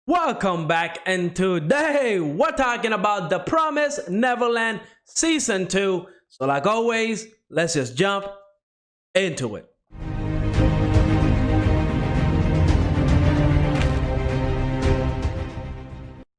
Welcome back, and today we're talking about the Promised Neverland Season 2. So like always, let's just jump into it.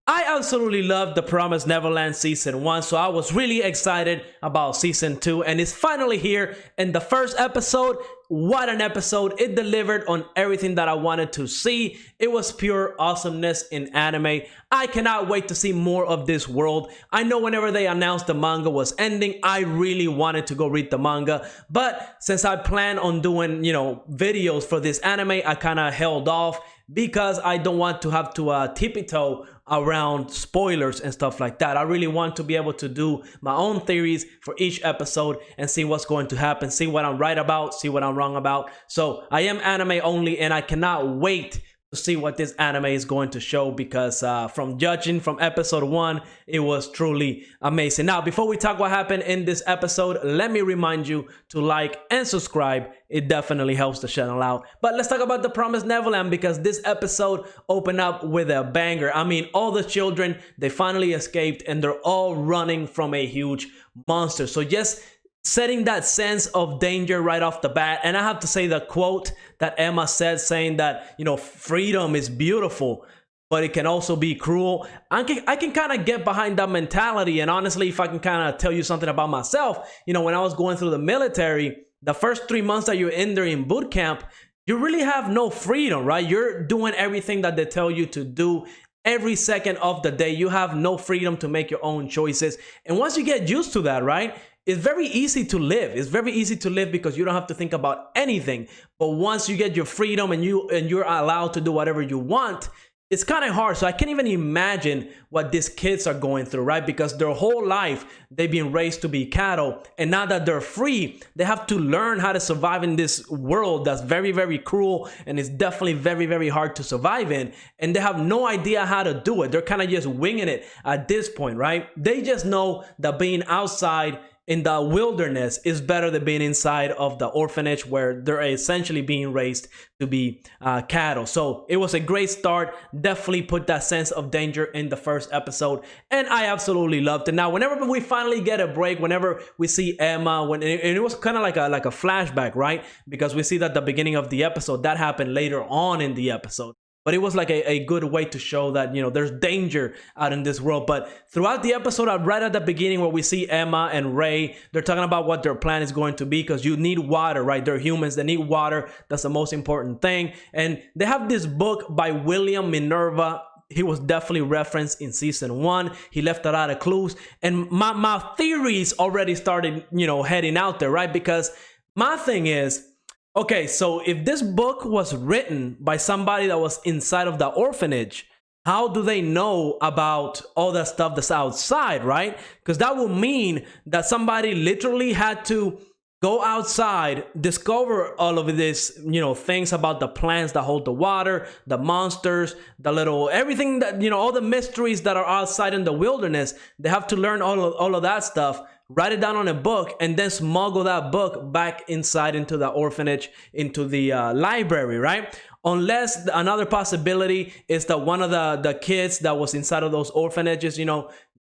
I absolutely loved The Promised Neverland Season 1, so I was really excited about Season 2, and it's finally here. In the first episode, what an episode. It delivered on everything that I wanted to see. It was pure awesomeness in anime. I cannot wait to see more of this world. I know whenever they announced the manga was ending, I really wanted to go read the manga, but since I plan on doing, videos for this anime, I kind of held off because I don't want to have to tippy-toe around spoilers and stuff like that. I really want to be able to do my own theories for each episode and see what's going to happen, see what I'm right about, see what I'm wrong about. So I am anime only, and I cannot wait to see what this anime is going to show, because from judging from episode 1, it was truly amazing. Now, before we talk what happened in this episode, let me remind you to like and subscribe. It definitely helps the channel out. But let's talk about The Promised Neverland, because this episode opened up with a banger. I mean, all the children, they finally escaped, and they're all running from a huge monster. So just setting that sense of danger right off the bat. And I have to say, the quote that Emma said, saying that, freedom is beautiful, but it can also be cruel. I can kind of get behind that mentality. And honestly, if I can kind of tell you something about myself, when I was going through the military, the first 3 months that you're in there in boot camp, you really have no freedom, right? You're doing everything that they tell you to do. Every second of the day, you have no freedom to make your own choices. And once you get used to that, right, it's very easy to live. It's very easy to live because you don't have to think about anything. But once you get your freedom and you're allowed to do whatever you want, it's kind of hard. So I can't even imagine what these kids are going through, right? Because their whole life, they've been raised to be cattle. And now that they're free, they have to learn how to survive in this world that's very, very cruel. And it's definitely very, very hard to survive in. And they have no idea how to do it. They're kind of just winging it at this point, right? They just know that being outside in the wilderness is better than being inside of the orphanage, where they're essentially being raised to be cattle. So it was a great start. Definitely put that sense of danger in the first episode, and I absolutely loved it. Now, whenever we finally get a break, whenever we see Emma, and it was kind of like a flashback, right? Because we see that the beginning of the episode, that happened later on in the episode. But it was like a good way to show that, there's danger out in this world. But throughout the episode, right at the beginning, where we see Emma and Ray, they're talking about what their plan is going to be, because you need water, right? They're humans, they need water. That's the most important thing. And they have this book by William Minerva. He was definitely referenced in season 1. He left a lot of clues. And my theories already started, heading out there, right? Because my thing is, okay, so if this book was written by somebody that was inside of the orphanage, how do they know about all that stuff that's outside, right? Because that would mean that somebody literally had to go outside, discover all of this, things about the plants that hold the water, the monsters, everything that, all the mysteries that are outside in the wilderness. They have to learn all of that stuff, write it down on a book, and then smuggle that book back inside into the orphanage, into the library, right? Unless another possibility is that one of the kids that was inside of those orphanages,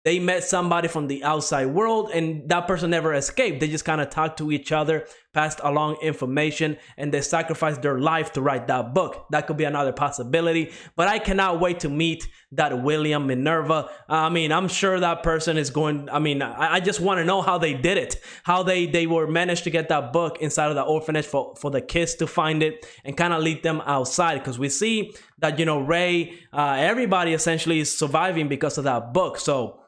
they met somebody from the outside world, and that person never escaped. They just kind of talked to each other, passed along information, and they sacrificed their life to write that book. That could be another possibility. But I cannot wait to meet that William Minerva. I mean, I'm sure that person is going, I just want to know how they did it, how they were managed to get that book inside of the orphanage for the kids to find it and kind of lead them outside. Because we see that, Ray, everybody essentially is surviving because of that book. So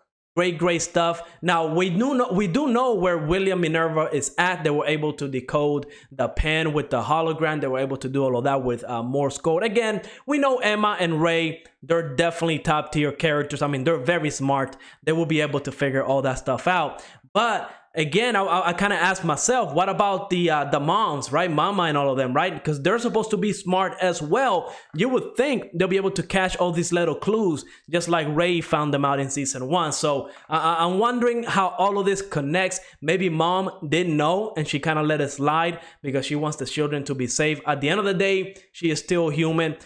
great stuff. Now, we do know where William Minerva is at. They were able to decode the pen with the hologram. They were able to do all of that with Morse code. Again, we know Emma and Ray, they're definitely top tier characters. I mean, they're very smart. They will be able to figure all that stuff out. But again, I kind of asked myself, what about the moms, right? Mama and all of them, right? Because they're supposed to be smart as well. You would think they'll be able to catch all these little clues, just like Ray found them out in season 1. So I'm wondering how all of this connects. Maybe mom didn't know and she kind of let it slide because she wants the children to be safe. At the end of the day, she is still human.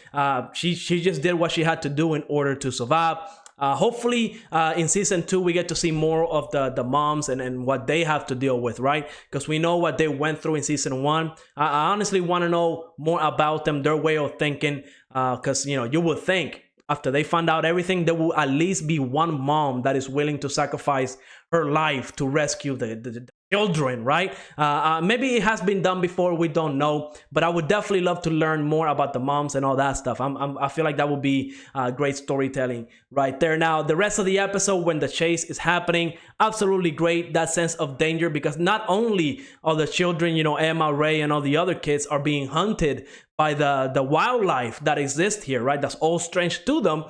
She just did what she had to do in order to survive. Hopefully in season 2 we get to see more of the moms and what they have to deal with, right? Because we know what they went through in season 1. I honestly want to know more about them, their way of thinking, because you would think after they find out everything, there will at least be one mom that is willing to sacrifice her life to rescue the children, right? Maybe it has been done before, we don't know, but I would definitely love to learn more about the moms and all that stuff. I feel like that would be great storytelling right there. Now, the rest of the episode, when the chase is happening, absolutely great. That sense of danger, because not only are the children, Emma, Ray, and all the other kids are being hunted by the wildlife that exists here, right? That's all strange to them.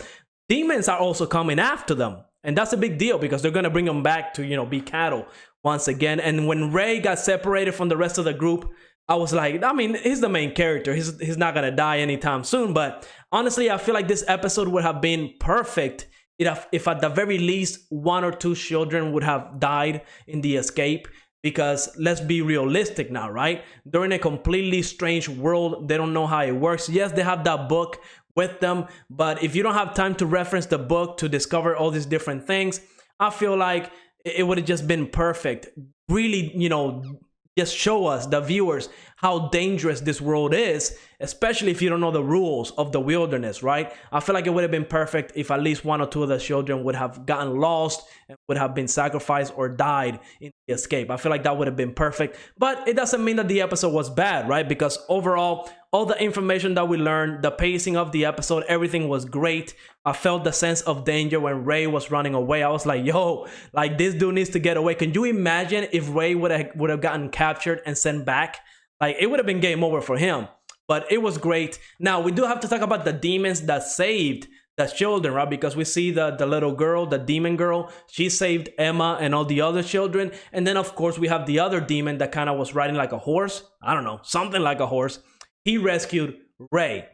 Demons are also coming after them. And that's a big deal because they're going to bring them back to, be cattle once again. And when Ray got separated from the rest of the group, I was like, I mean, he's the main character. He's not going to die anytime soon. But honestly, I feel like this episode would have been perfect if at the very least 1 or 2 children would have died in the escape. Because let's be realistic now, right? They're in a completely strange world. They don't know how it works. Yes, they have that book with them, but if you don't have time to reference the book to discover all these different things, I feel like it would have just been perfect. Really, just show us, the viewers, how dangerous this world is, especially if you don't know the rules of the wilderness, right? I feel like it would have been perfect if at least 1 or 2 of the children would have gotten lost and would have been sacrificed or died in the escape. I feel like that would have been perfect, but it doesn't mean that the episode was bad, right? Because overall, all the information that we learned, the pacing of the episode, everything was great. I felt the sense of danger when Ray was running away. I was like, yo, like this dude needs to get away. Can you imagine if Ray would have gotten captured and sent back? Like, it would have been game over for him. But it was great. Now, we do have to talk about the demons that saved the children, right? Because we see the little girl, the demon girl. She saved Emma and all the other children. And then, of course, we have the other demon that kind of was riding like a horse. I don't know, something like a horse. He rescued Ray.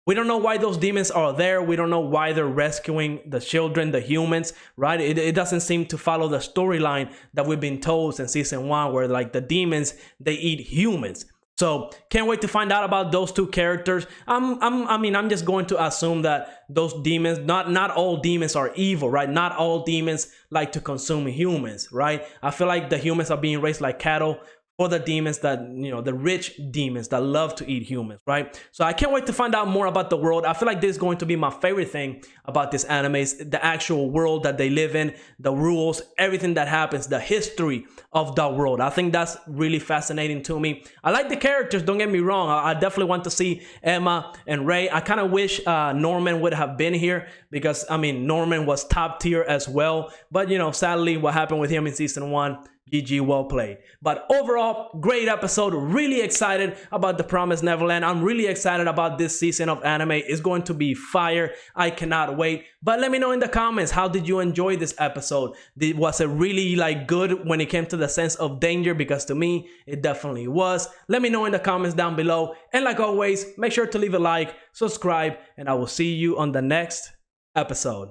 We don't know why those demons are there. We don't know why they're rescuing the children, the humans, right? It doesn't seem to follow the storyline that we've been told in season 1, where like the demons, they eat humans. So can't wait to find out about those 2 characters. I'm just going to assume that those demons, not all demons are evil, right? Not all demons like to consume humans, right? I feel like the humans are being raised like cattle for the demons that, the rich demons that love to eat humans, right? So I can't wait to find out more about the world. I feel like this is going to be my favorite thing about this anime, is the actual world that they live in, the rules, everything that happens, the history of the world. I think that's really fascinating to me. I like the characters, don't get me wrong. I definitely want to see Emma and Ray. I kind of wish Norman would have been here because, Norman was top tier as well. But, sadly, what happened with him in season 1, GG, well played. But overall, great episode. Really excited about the Promised Neverland. I'm really excited about this season of anime. It's going to be fire. I cannot wait. But let me know in the comments, how did you enjoy this episode? Was it really good when it came to the sense of danger? Because to me, it definitely was. Let me know in the comments down below. And like always, make sure to leave a like, subscribe, and I will see you on the next episode.